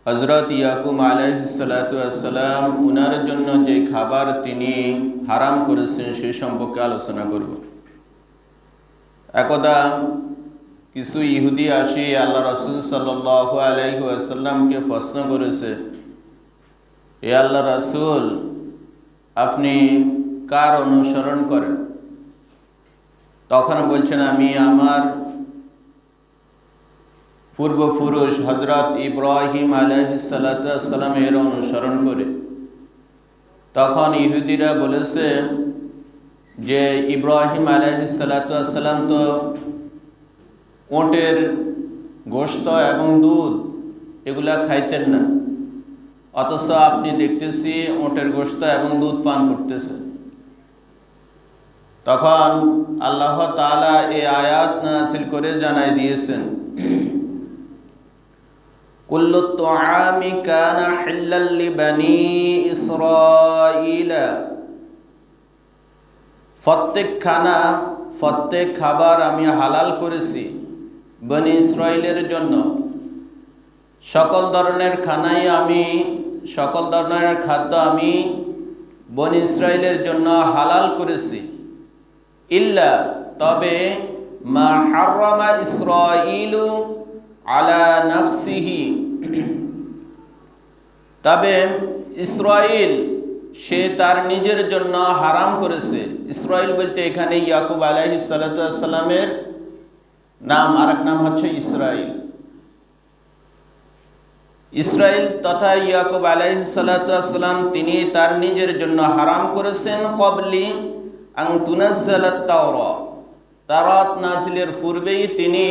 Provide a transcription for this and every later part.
হযরত ইয়াকুব আলাইহিস সালাতু ওয়াস সালাম উনার জন্য যে খাবার তিনি হারাম করেছেন সে সম্পর্কে আলোচনা করব। একদা কিছু ইহুদি আসি আল্লাহ রাসূল সাল্লাল্লাহু আলাইহি ওয়াসাল্লামকে প্রশ্ন করেছে, হে আল্লাহ রাসূল, আপনি কার অনুসরণ করেন? তখন বলছেন, আমি আমার পূর্বপুরুষ হযরত ইব্রাহিম আলাইহিস সালাতু ওয়াস সালামের অনুসরণ করে। তখন ইহুদিরা বলেছে যে ইব্রাহিম আলাইহিস সালাতু ওয়াস সালাম তো উটের গোশত এবং দুধ এগুলা খাইতেন না, অথচ আপনি দেখতেছি উটের গোশত এবং দুধ পান করতেছে। তখন আল্লাহ তাআলা এই আয়াত নাযিল করে জানাই দিয়েছেন, কুল্লু তুআমি কানা হিল্লাল লিবানি ইসরাঈলা, প্রত্যেক খাবার আমি হালাল করেছি বনি ইসরাইলের জন্য। সকল ধরনের খাদ্য আমি বনি ইসরাইলের জন্য হালাল করেছি। ইল্লা, তবে মা হাররামা ইসরাঈলু আলা নাফসিহি, তবে ইসরাইল সে তার নিজের জন্য হারাম করেছে। ইসরাইল বলতে এখানে ইয়াকুব আলাইহিস সালাতু ওয়াস সালামের নাম, আরেক নাম হচ্ছে ইসরাইল। ইসরাইল তথা ইয়াকুব আলাইহিস সালাতু ওয়াস সালাম তিনি তার নিজের জন্য হারাম করেছেন ক্বাবলি আন তুনাজ্জালাত তাওরাত, তাওরাত নাযিলের পূর্বেই তিনি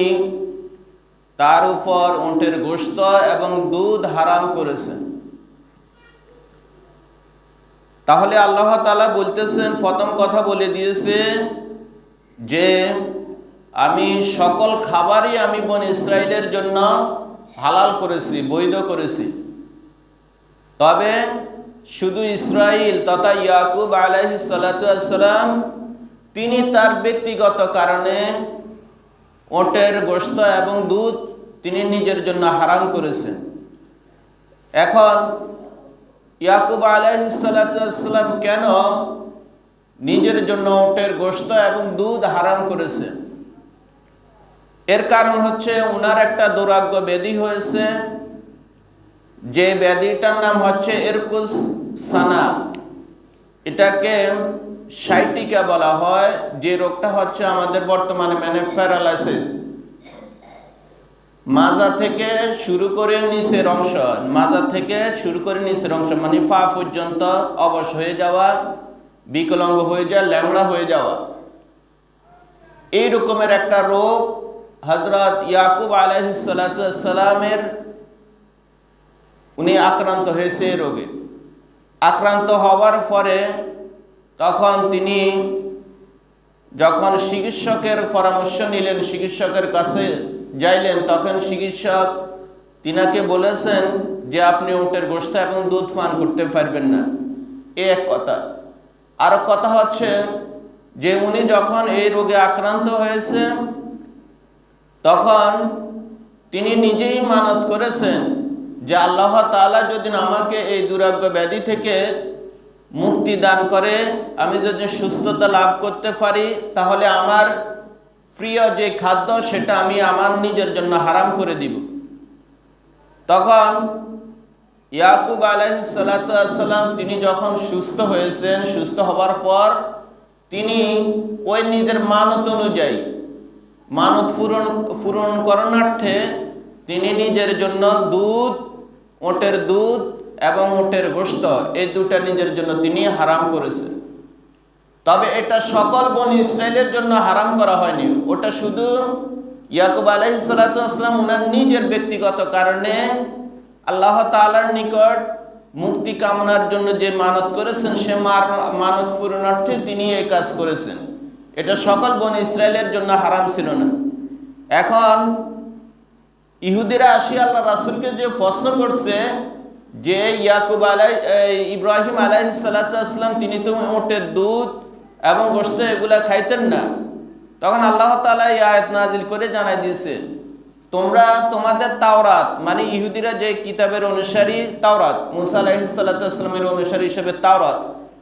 তার উপর উটের গোশত এবং দুধ হারাম করেছেন। তাহলে আল্লাহ তাআলা বলতেছেন, প্রথম কথা বলে দিয়েছে যে আমি সকল খাবারই আমি বনি ইসরাইলের জন্য হালাল করেছি, বৈধ করেছি। তবে শুধু ইসরাইল তথা ইয়াকুব আলাইহিস সালাতু ওয়াস সালাম তিনি তার ব্যক্তিগত কারণে উটের গোশত এবং দুধ তিনি নিজের জন্য হারাম করেছেন। এখন ইয়াকুব আলাইহিস সালাতু ওয়াস সালাম কেন নিজের জন্য উটের গোশত এবং দুধ হারাম করেছেন? এর কারণ হচ্ছে উনার একটা দুরাগ্য ব্যাধি হয়েছে, যে ব্যাধিটার নাম হচ্ছে ইরকুস সানা। এটাকে সাইটিকা বলা হয়। যে রোগটা হচ্ছে আমাদের বর্তমানে প্যারালাইসিস, মাজা থেকে শুরু করে নিচের অংশ মানে পা পর্যন্ত অবশ হয়ে যাওয়া, বিকলাঙ্গ হয়ে যাওয়া, ল্যাংড়া হয়ে যাওয়া, এই রকমের একটা রোগ হযরত ইয়াকুব আলাইহিস সালাতু ওয়াস সালামের উনি আক্রান্ত হয়েছে। এই রোগে আক্রান্ত হওয়ার পরে তখন তিনি যখন চিকিৎসকের পরামর্শ নিলেন, চিকিৎসকের কাছে যাইলেন, তখন চিকিৎসক তিনাকে বলেছেন যে আপনি উটের গোশত এবং দুধ পান করতে পারবেন না। এই এক কথা। আর কথা হচ্ছে যে উনি যখন এই রোগে আক্রান্ত হয়েছে তখন তিনি নিজেই মানত করেছেন যে আল্লাহ তাআলা যদি আমাকে এই দুরাগ্য ব্যাধি থেকে মুক্তি দান করে, আমি যদি সুস্থতা লাভ করতে পারি, তাহলে আমার প্রিয় যে খাদ্য সেটা আমি আমার নিজের জন্য হারাম করে দিব। তখন ইয়াকুব আলাইহিস সালাতু ওয়াস সালাম তিনি যখন সুস্থ হয়েছেন, সুস্থ হবার পর তিনি ওই নিজের মানত অনুযায়ী মানত পূরণ করণার্থে তিনি নিজের জন্য উটের দুধ এবং উটের গোশত এই দুটা নিজের জন্য তিনি হারাম করেছেন। তবে এটা সকল বনি ইসরাইলের জন্য হারাম করা হয়নি, ওটা শুধু ইয়াকুব আলাইহিস সালাতু ওয়াস সালাম উনার নিজের ব্যক্তিগত কারণে আল্লাহ তাআলার নিকট মুক্তি কামনার জন্য যে মানত করেছেন, সে মানত পূরণার্থে তিনি এই কাজ করেছেন। এটা সকল বনি ইসরাইলের জন্য হারাম ছিল না। এখন ইহুদিরা আসি আল্লাহ রাসূলকে যে প্রশ্ন করছে যে ইব্রাহিম আলাইহিস সালাতু ওয়াস সালাম তিনি তো উটের দুধ এবং গোশত এগুলা খাইতেন না। তখন আল্লাহ তাআলা এই আয়াত নাযিল করে জানাই দিয়েছেন তোমরা তোমাদের তাওরাত, মানে ইহুদিরা যে কিতাবের অনুসারী তাওরাত, মুসা আলাইহিস সালামের অনুসারী হিসেবে তাওরাত,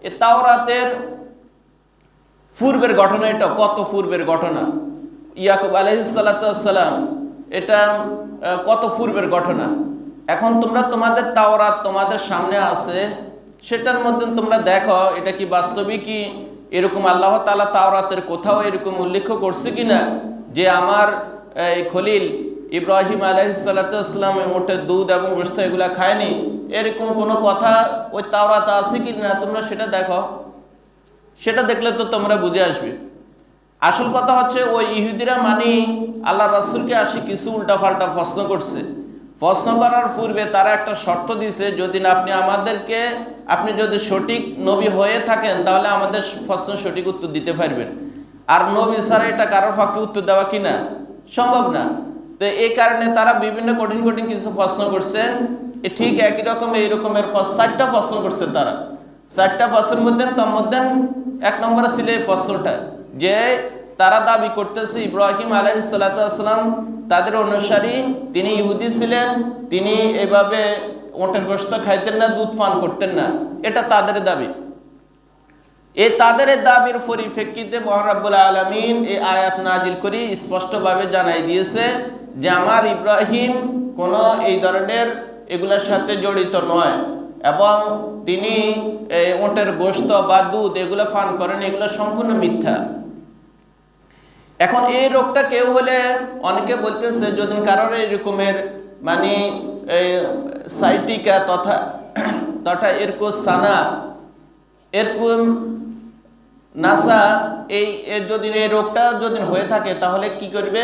এই তাওরাতের পূর্বের ঘটনা, এটা কত পূর্বের ঘটনা। ইয়াকুব আলাইহিস সালাম, এটা কত পূর্বের ঘটনা। এখন তোমরা তোমাদের তাওরাত তোমাদের সামনে আছে, সেটার মধ্যে তোমরা দেখো এটা কি বাস্তবিকই এরকম আল্লাহ তাআলা তাওরাতের কোথাও এরকম উল্লেখ করছে কিনা যে আমার খলিল ইব্রাহিম আলাইহিস সালাম মোটে দুধ এবং গোশত এগুলা খায়নি, এরকম কোনো কথা ওই তাওরাতে আছে কিনা তোমরা সেটা দেখো। সেটা দেখলে তো তোমরা বুঝে আসবে। আসল কথা হচ্ছে ওই ইহুদিরা মানে আল্লাহ রাসূলকে আসি কিছু উল্টাপাল্টা প্রশ্ন করছে। প্রশ্ন করার পূর্বে তারা একটা শর্ত দিয়েছে, যদি আপনি যদি সঠিক নবী হয়ে থাকেন তাহলে আমাদের প্রশ্ন সঠিক উত্তর দিতে পারবেন। আর নবী ছাড়া এটা কারোর পক্ষে উত্তর দেওয়া কিনা সম্ভব না। তো এই কারণে তারা বিভিন্ন কঠিন কঠিন কিছু প্রশ্ন করছে। ঠিক একই রকম এই রকমের 4টা প্রশ্ন করছে তারা। 4টা প্রশ্নের মধ্যে এক নম্বরে ছিল এই প্রশ্নটা যে তারা দাবি করতেছে ইব্রাহিম আলাইহিস সালাম তাদের অনুসারী, তিনি ইহুদি ছিলেন, তিনি এভাবে ওটের গোশত খাইতেন না, দুধ পান করতেন না, এটা তাদের দাবি। তাদের দাবির পরিপ্রেক্ষিতে মহান রব্বুল আলামিন এই আয়াত নাজিল করে স্পষ্টভাবে জানাই দিয়েছে যে আমার ইব্রাহিম কোনো এই ধরনের এগুলোর সাথে জড়িত নয় এবং তিনি ওটের গোশত বা দুধ এগুলো পান করেন, এগুলো সম্পূর্ণ মিথ্যা। এখন এই রোগটা কেউ হলে অনেকে বলতেছে যদি কারোর এরকমের মানে সাইটিকা তথা এরকম সানা এরকম নাসা যদি এই রোগটা যদি হয়ে থাকে তাহলে কি করবে,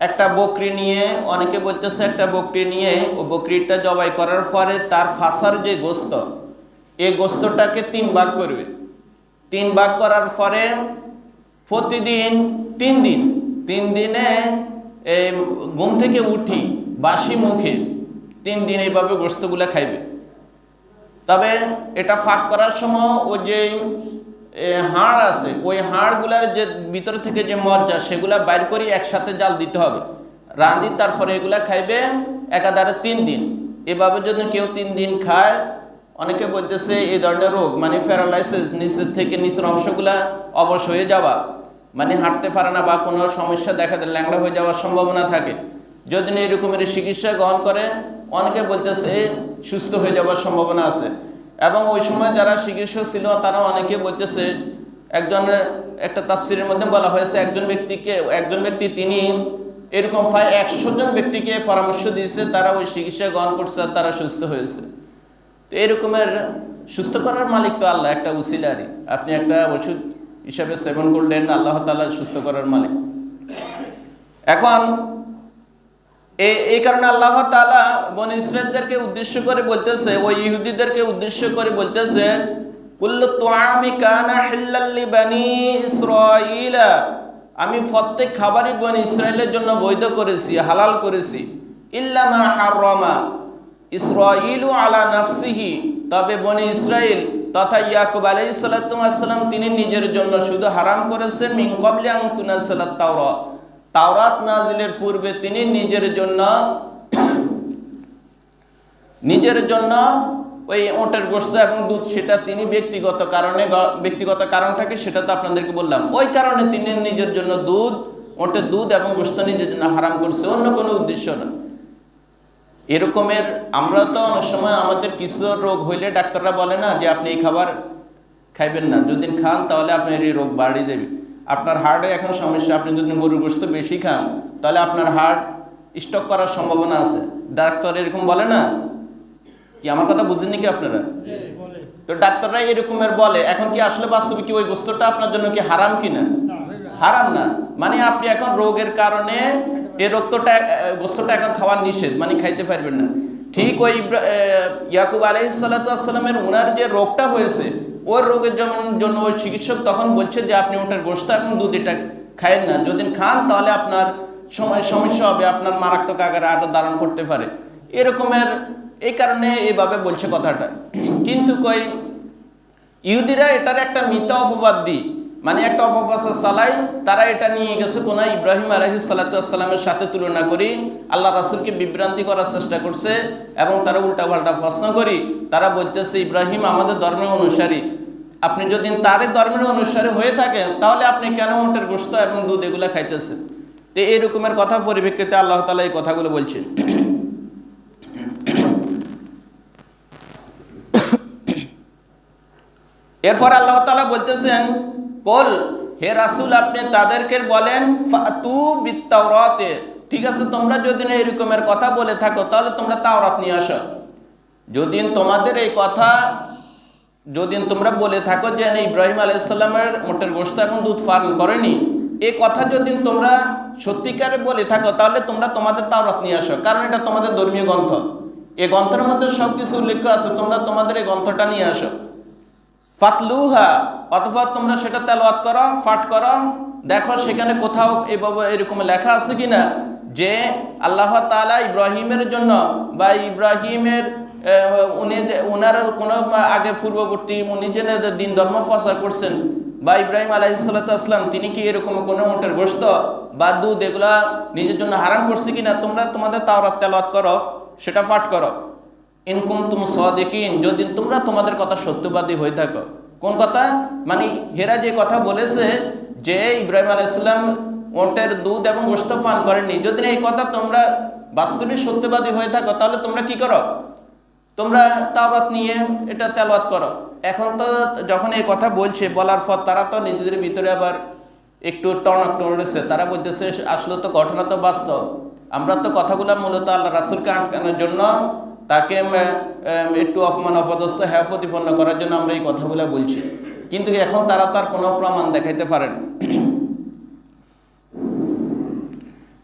একটা বকরি নিয়ে, অনেকে বলতেছে একটা বকরি নিয়ে ও বকরিটা জবাই করার পরে তার ফাঁসার যে গোশত, এই গোশতটাকে 3 ভাগ করবে। 3 ভাগ করার পরে প্রতিদিন 3 দিনে ঘুম থেকে উঠি বাসি মুখে 3 দিন এইভাবে গোশতগুলো খাইবে। তবে এটা ফাঁক করার সময় ওই যে হাড় আছে, ওই হাড়গুলার যে ভিতর থেকে যে মজ্জা সেগুলা বাইর করে একসাথে জাল দিতে হবে, রাঁধি তারপরে এগুলা খাইবে একাধারে 3 দিন। এভাবে যদি কেউ 3 দিন খায়, অনেকে বলতেছে এই ধরনের রোগ মানে প্যারালাইসিস, নিচের থেকে নিচের অংশগুলা অবশ হয়ে যাওয়া, মানে হাঁটতে পারে না বা কোনো সমস্যা দেখা দেয়, ল্যাংড়া হয়ে যাওয়ার সম্ভাবনা থাকে। যদি এরকমের চিকিৎসা গ্রহণ করে অনেকে বলতেছে সুস্থ হয়ে যাওয়ার সম্ভাবনা আছে। এবং ওই সময় যারা চিকিৎসক ছিল তারা অনেকে বলতেছে, একটা তাফসিরের মধ্যে বলা হয়েছে একজন ব্যক্তি তিনি এরকম প্রায় 100 জন ব্যক্তিকে পরামর্শ দিয়েছে, তারা ওই চিকিৎসা গ্রহণ করছে আর তারা সুস্থ হয়েছে। তো এরকমের সুস্থ করার মালিক তো আল্লাহ, একটা উসিলারি। আপনি একটা ওষুধ হিসাবে সেবন করলেন, আল্লাহ তাআলা সুস্থ করার মালিক। এখন এই কারণে আল্লাহ তাআলা বনী ইসরাঈলদেরকে উদ্দেশ্য করে বলতেছে, ওই ইহুদিদেরকে উদ্দেশ্য করে বলতেছে, কুল্লু তুআমি কানা হিল্লাল লিবানি ইসরাঈলা, আমি প্রত্যেক খাবারই বনী ইসরাঈলের জন্য বৈধ করেছি, হালাল করেছি। ইল্লা মা হাররামা ইসরাঈলু আলা নাফসিহি, তবে বনী ইসরাঈল তথা ইয়াকুব আলাইহিস সালাম তিনি নিজের জন্য শুধু হারাম করেছেন মিন ক্বাবলি আন তুনাজ্জালাত তাওরাত, তাওরাত নাজিলের পূর্বে তিনি নিজের জন্য ওই ওটের গোশত এবং দুধ সেটা তিনি ব্যক্তিগত কারণটাকে সেটা তো আপনাদেরকে বললাম, ওই কারণে তিনি নিজের জন্য ওটের দুধ এবং গোশত নিজের জন্য হারাম করছে, অন্য কোনো উদ্দেশ্য না। এরকমের আমরা তো অনেক সময় আমাদের কিছু রোগ হইলে ডাক্তাররা বলে না যে আপনি এই খাবার খাইবেন না, যদি খান তাহলে আপনার এই রোগ বাড়ে যাবে। আপনার হার্টে এখন সমস্যা, আপনি যদি গরুর গোশত বেশি খান তাহলে আপনার হার্ট স্ট্রোক করার সম্ভাবনা আছে, ডাক্তার এরকম বলে না কি? আমার কথা বুঝেননি কি আপনারা? তো ডাক্তাররা এরকমের বলে। এখন কি আসলে বাস্তবে কি ওই গোশতটা আপনার জন্য কি হারাম কিনা? হারাম না, মানে আপনি এখন রোগের কারণে এই গোশতটা এখন খাওয়া নিষেধ, মানে খাইতে পারবেন না। ঠিক ওই ইয়াকুব আলাইহিস সালামের ওনার যে রোগটা হয়েছে, ওই রোগের জন্য ওই চিকিৎসক তখন বলছে যে আপনি ওটার গোশত এবং দুধ এটা খায়েন না, যদি খান তাহলে আপনার সমস্যা হবে, আপনার মারাত্মক আকারে আরো ধারণ করতে পারে। এরকমের এই কারণে এইভাবে বলছে কথাটা। কিন্তু ইহুদিরা এটার একটা মিথ্যা অপবাদ দিই, মানে একটা অপপ্রচার চালাই, তারা এটা নিয়ে গেছে কোন ইব্রাহিম আলাইহিস সালাতু ওয়াসসালামের সাথে তুলনা করি, আল্লাহ রাসূলকে বিভ্রান্তি করার চেষ্টা করছে। এবং তারা উল্টাপাল্টা প্রশ্ন করি, তারা বলতেছে ইব্রাহিম আমাদের ধর্মের অনুসারী, আপনি যদি তারই ধর্মের অনুসারী হয়ে থাকেন তাহলে আপনি কেন উটের গোশত এবং দুধ এগুলা খাইতেছেন? তো এই রকমের কথা পরিপ্রেক্ষিতে আল্লাহ তাআলা এই কথাগুলো বলছেন। এরপর আল্লাহ তাআলা বলতেছেন, কল হে রাসূল আপনি তাদেরকে বলেন ফাতু বিত-তাওরাতে, ঠিক আছে তোমরা যদি এই রকমের কথা বলে থাকো তাহলে তোমরা তাওরাত নিয়ে আসো। যদি তোমাদের এই কথা যদি তোমরা বলে থাকো যে ইব্রাহিম আলাইহিস সালামের উটের গোশত এবং দুধ পান করেনি, এই কথা যদি তোমরা সত্যিকারে বলে থাকো তাহলে তোমরা তোমাদের তাওরাত নিয়ে আসো, কারণ এটা তোমাদের ধর্মীয় গ্রন্থ, এই গ্রন্থের মধ্যে সবকিছু উল্লেখ আছে, তোমরা তোমাদের এই গ্রন্থটা নিয়ে আসো। ফাতলুহা, অথবা তোমরা সেটা তেলাওয়াত করো, পাঠ করো, দেখো সেখানে কোথাও এইভাবে এরকম লেখা আছে কিনা যে আল্লাহ তাআলা ইব্রাহিমের জন্য বা ইব্রাহিমের উনার কোনো আগে পূর্ববর্তী উনি যে দিন ধর্ম প্রচার করছেন বা ইব্রাহিম আলাইহিস সালাতু ওয়াসসালাম তিনি কি এরকম কোনো উটের গোশত বা দুধ এগুলা নিজের জন্য হারাম করছে কিনা, তোমরা তোমাদের তাওরাত তেলাওয়াত করো, সেটা পাঠ করো। ইন কুনতুম সাদিকিন, যদি তোমরা তোমাদের কথা সত্যবাদী হয়ে থাকো। কোন কথা? মানে হেরা যে কথা বলেছে যে ইব্রাহিম আলাইহিস সালাম উটের দুধ এবং গোশত পান করেননি, যদি এই কথা তোমরা বাস্তবে সত্যবাদী হয়ে থাকো তাহলে তোমরা কি করো? তোমরা তাওরাত নিয়ে এটা তেলাওয়াত করো। এখন তো যখন এই কথা বলছে, বলার পর তারা তো নিজেদের ভিতরে আবার একটু টনক টরেছে, তারা বলতেছে আসলে তো ঘটনা তো বাস্তব, আমরা তো কথাগুলো মূলত আল্লাহ রাসূলকে আটকানোর জন্য, তাকে একটু অপমান অপদস্থ হ্যাঁ প্রতিপন্ন করার জন্য আমরা এই কথাগুলো বলছি, কিন্তু এখন তারা তার কোনো প্রমাণ দেখাইতে পারে না।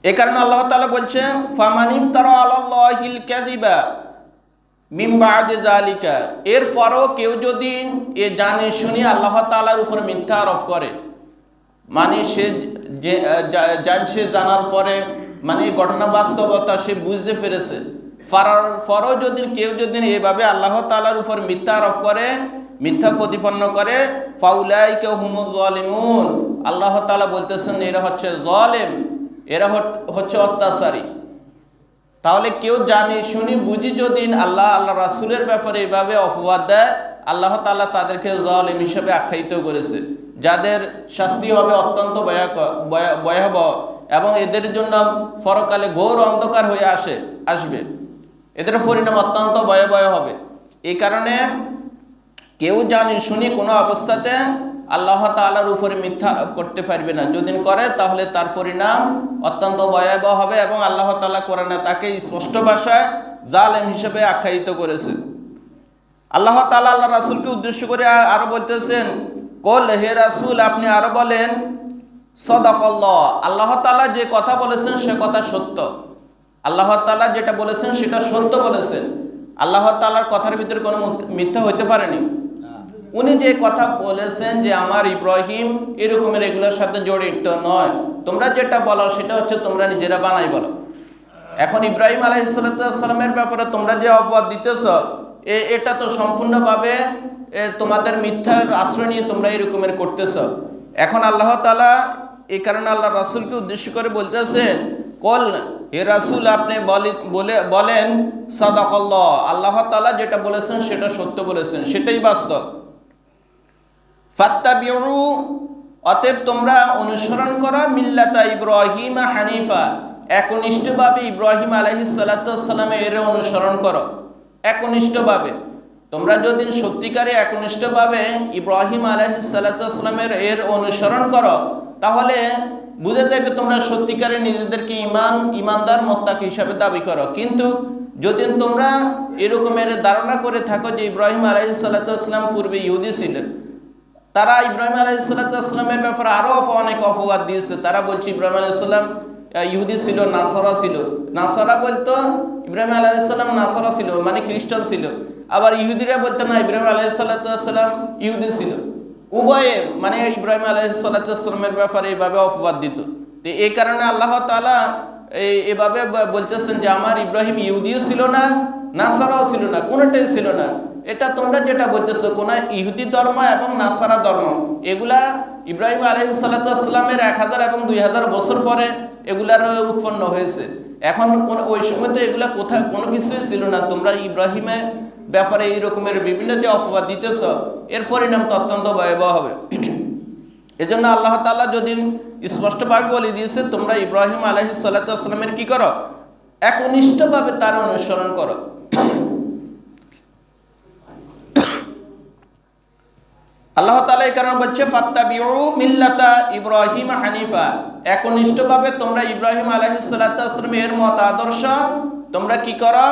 এই কারণে আল্লাহ তাআলা বলছেন ফামানিফতারা আলাল্লাহিল কাযিবা মিন বা'দি যালিকা, এরপরও কেউ যদি এ জানে শুনি আল্লাহ তাআলার উপর মিথ্যা আরোপ করে, মানে সে জানছে, জানার পরে মানে ঘটনা বাস্তবতা সে বুঝতে পেরেছে, পরও যদি কেউ যদি এভাবে আল্লাহ তাআলার উপর মিথ্যা আরোপ করে, মিথ্যা প্রতিপন্ন করে, ফাউলাইকা হুমুজ যালিমুন, আল্লাহ তাআলা বলতেছেন এরা হচ্ছে যালিম, এরা হচ্ছে অত্যাচারী। তাহলে কেউ জানি শুনি বুঝি যদি আল্লাহ রাসূলের ব্যাপারে এভাবে অপবাদ দেয়, আল্লাহ তাআলা তাদেরকে যালিম হিসেবে আখ্যায়িত করেছে, যাদের শাস্তি হবে অত্যন্ত ভয়াবহ এবং এদের জন্য পরকালে ঘোর অন্ধকার হয়ে আসবে, এদের পরিণাম অত্যন্ত ভয়াবহ হবে। এই কারণে কেউ জানি শুনি কোনো অবস্থাতে আল্লাহ তাআলার উপরে মিথ্যা করতে পারবে না, যদি করে তাহলে তার পরিণাম অত্যন্ত ভয়াবহ হবে এবং আল্লাহ তাআলা কোরআনে তাকে স্পষ্ট ভাষায় জালেম হিসেবে আখ্যায়িত করেছে। আল্লাহ তাআলা আল্লাহ রাসূলকে উদ্দেশ্য করে আরো বলতেছেন, কল হে রাসূল আপনি আরো বলেন সাদাকাল্লাহ, আল্লাহ তাআলা যে কথা বলেছেন সে কথা সত্য, আল্লাহ তাআলা যেটা বলেছেন সেটা সত্য বলেছেন, আল্লাহ তাআলার কথার ভিতরে কোনো মিথ্যা হইতে পারেনি। উনি যে কথা বলেছেন যে আমার ইব্রাহিম এরকমের এগুলোর সাথে জড়িত নয়, তোমরা যেটা বলো সেটা হচ্ছে তোমরা নিজেরা বানাই বলো। এখন ইব্রাহিম আলাইহিস সালামের ব্যাপারে তোমরা যে অপবাদ দিতেছ এটা তো সম্পূর্ণভাবে তোমাদের মিথ্যার আশ্রয় নিয়ে তোমরা এরকমের করতেছ। এখন আল্লাহ তাআলা এই কারণে আল্লাহ রাসূলকে উদ্দেশ্য করে বলতেছেন, কল হে রাসূল আপনি বলেন সাদাকাল্লাহ, আল্লাহ তাআলা যেটা বলেছেন সেটা সত্য বলেছেন, সেটাই বাস্তব। ফাত্তাবিউ, অতএব তোমরা অনুসরণ করো মিল্লাতা ইব্রাহিম হানিফা, একনিষ্ঠভাবে ইব্রাহিম আলাইহিস সালাতু ওয়াসসালামের অনুসরণ করো, একনিষ্ঠভাবে। তোমরা যদি সত্যিকারে একনিষ্ঠভাবে ইব্রাহিম আলাইহিস সালাতু ওয়াসসালামের অনুসরণ করো তাহলে বুঝে যাবে তোমরা সত্যিকারে নিজেদেরকে ইমানদার মুত্তাকি হিসাবে দাবি করো। কিন্তু যদি তোমরা এরকমের ধারণা করে থাকো যে ইব্রাহিম আলাইহিস সালাতু ওয়াসসালাম পূর্বে ইহুদি ছিলেন, তারা ইব্রাহিম আলাইহিস সালাতু ওয়াসসালামের ব্যাপারে আরো অনেক অপবাদ দিয়েছে। তারা বলছে ইব্রাহিম আলাইহিস সালাম ইহুদি ছিল, নাসারা ছিল। নাসারা বলতো ইব্রাহিম আলাইহিস সালাম নাসারা ছিল মানে খ্রিস্টান ছিল, আবার ইহুদিরা বলতো না ইব্রাহিম আলাইহিস সালাতু ওয়াসসালাম ইহুদি ছিল। উভয়ে মানে ইব্রাহিম আলাইহিস সালাতু ওয়াসসালামের ব্যাপারে এইভাবে অপবাদ দিত। তো এই কারণে আল্লাহ তাআলা এইভাবে বলতেছেন যে আমার ইব্রাহিম ইহুদিও ছিল না, নাসারাও ছিল না, কোনোটাই ছিল না। এটা তোমরা যেটা বলতেছো কোন ইহুদি ধর্ম এবং নাসারা ধর্ম এগুলা ইব্রাহিম আলাইহিস সালাতু ওয়াস সালামের 1000 এবং 2000 বছর পরে এগুলার উৎপন্ন হয়েছে। এখন ওই সময় তো এগুলা কোথায় কোনো কিছুই ছিল না। তোমরা ইব্রাহিমের ব্যাপারে এই রকমের বিভিন্ন যে অপবাদ দিতেছ, এর পরিণাম তো অত্যন্ত ভয়াবহ হবে। এজন্য আল্লাহ তাআলা যদি স্পষ্টভাবে বলে দিয়েছে, তোমরা ইব্রাহিম আলাইহিস সালাতু ওয়াস সালামের কি করো, একনিষ্ঠভাবে তার অনুসরণ করো। আল্লাহ তাআলা এই কারণে বলছে ফাত্তাবিউ মিল্লাতা ইব্রাহিম হানিফা, একনিষ্ঠভাবে তোমরা ইব্রাহিম আলাইহিস সালাতু ওয়াস সালামের মত আদর্শ তোমরা কি করো,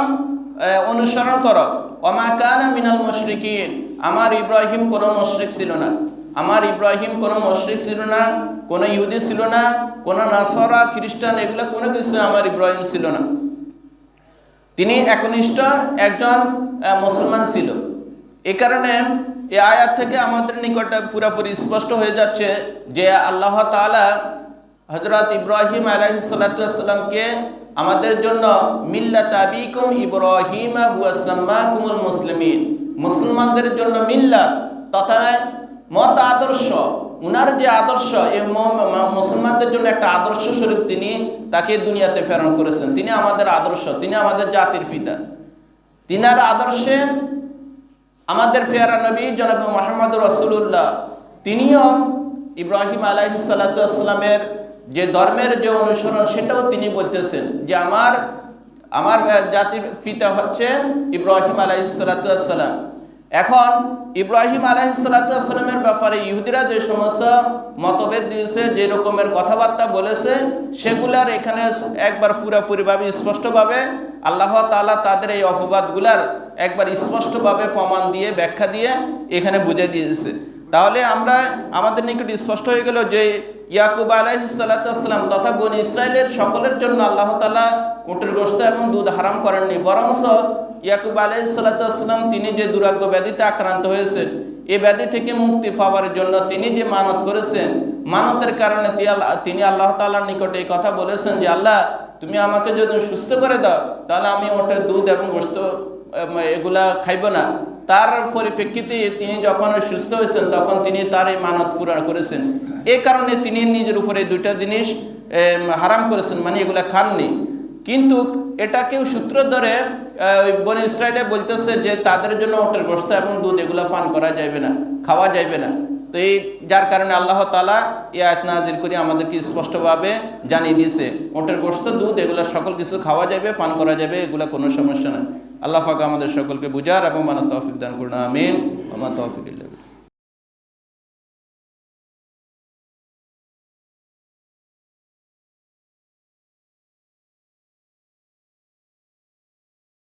অনুসরণ করো। ওমা কানা মিনাল মুশরিকিন, আমার ইব্রাহিম কোনো মুশরিক ছিল না। আমার ইব্রাহিম কোনো মুশরিক ছিল না, কোনো ইহুদি ছিল না, কোনো নাসারা খ্রিস্টান এগুলো কোনো কিছু আমার ইব্রাহিম ছিল না। তিনি একনিষ্ঠ একজন মুসলমান ছিল। এই কারণে এই আয়াত থেকে আমাদের নিকটে পুরোপুরি স্পষ্ট হয়ে যাচ্ছে যে আল্লাহ তাআলা হযরত ইব্রাহিম আলাইহিস সালাতু ওয়াস সালামকে আমাদের জন্য মিল্লাত আবিকুম ইব্রাহিমা হুয়া সাম্মাকুমুল মুসলিমিন, মুসলমানদের জন্য মিল্লাত তথা মত আদর্শ, উনার যে আদর্শ, এই মুসলমানদের জন্য একটা আদর্শ স্বরূপ তিনি তাকে দুনিয়াতে প্রেরণ করেছেন। তিনি আমাদের আদর্শ, তিনি আমাদের জাতির পিতা। তিনার আদর্শে আমাদের পেয়ারা নবী জনাব মুহাম্মদ রাসূলুল্লাহ তিনিও ইব্রাহিম আলাইহিস সালাতু ওয়াস সালামের যে ধর্মের যে অনুসরণ, সেটাও তিনি বলতেছেন যে আমার জাতির পিতা হচ্ছে ইব্রাহিম আলাইহিস সালাতু ওয়াস সালাম। এখন ইব্রাহিম আলাইহিস সালাতু ওয়াস সালামের ব্যাপারে ইহুদিরা যে সমস্ত মতভেদ দিয়েছে, যে রকমের কথাবার্তা বলেছে, সেগুলার এখানে একবার পুরোপুরিভাবে স্পষ্টভাবে আল্লাহ তাআলা তাদের এই অপবাদগুলার একবার স্পষ্টভাবে প্রমাণ দিয়ে ব্যাখ্যা দিয়ে এখানে বুঝিয়ে দিয়েছে। তাহলে আমাদের নিকট স্পষ্ট হয়ে গেল যে ইয়াকুব আলাইহিস সালাতু ওয়াস সালাম তথা বনী ইসরাইলের সকলের জন্য আল্লাহ তাআলা উটের গোশত এবং দুধ হারাম করেননি, বরঞ্চ ইয়াকুব আলাইহিস সালাতু ওয়াস সালাম তিনি যে দুরাগ্য ব্যাধিতে আক্রান্ত হয়েছেন, এই ব্যাধি থেকে মুক্তি পাওয়ার জন্য তিনি যে মানত করেছেন, মানতের কারণে তিনি আল্লাহ তাআলার নিকটে এই কথা বলেছেন যে আল্লাহ তুমি আমাকে যদি সুস্থ করে দাও তাহলে আমি ওটের দুধ এবং গোশত এগুলা খাইব না। তার পরিপ্রেক্ষিতে তিনি যখন সুস্থ হয়েছেন তখন তিনি তার এই মানত পূরণ করেছেন। এই কারণে তিনি নিজের উপরে দুইটা জিনিস হারাম করেছেন, মানে এগুলা খাননি। কিন্তু এটা কেউ সূত্র ধরে বনী ইসরাইলে বলতেছে যে তাদের জন্য ওটের গোশত এবং দুধ এগুলা পান করা যাবে না, খাওয়া যাবে না। তো এই যার কারণে আল্লাহ তাআলা এই আয়াত নাযিল করে আমাদেরকে স্পষ্টভাবে জানিয়ে দিয়েছে ওটের গোশত দুধ এগুলা সকল কিছু খাওয়া যাবে, পান করা যাবে, এগুলা কোনো সমস্যা নাই। আল্লাহ পাক আমাদের সকলকে বুঝার এবং মানার তৌফিক দান করুন। আমিন। ওয়া মা তৌফিক ইল্লা